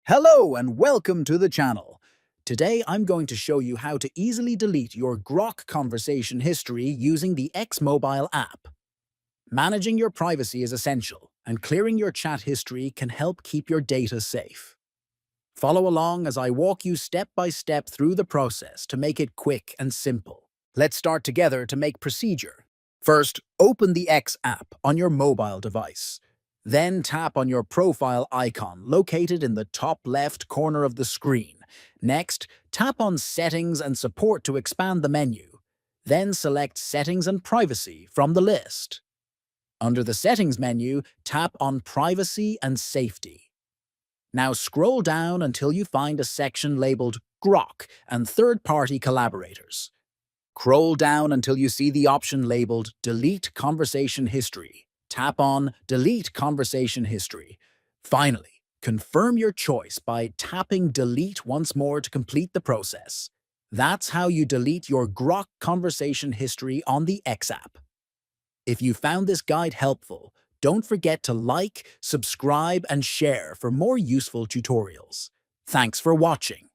Hello and welcome to the channel. Today I'm going to show you how to easily delete your Grok conversation history using the X Mobile app. Managing your privacy is essential, and clearing your chat history can help keep your data safe. Follow along as I walk you step by step through the process to make it quick and simple. Let's start together to make procedure. First, open the X app on your mobile device. Then tap on your profile icon located in the top left corner of the screen. Next, tap on Settings and Support to expand the menu. Then select Settings and Privacy from the list. Under the Settings menu, tap on Privacy and Safety. Now scroll down until you find a section labeled Grok and Third-Party Collaborators. Scroll down until you see the option labeled Delete Conversation History. Tap on Delete Conversation History. Finally, confirm your choice by tapping Delete once more to complete the process. That's how you delete your Grok conversation history on the X app. If you found this guide helpful, don't forget to like, subscribe, and share for more useful tutorials. Thanks for watching.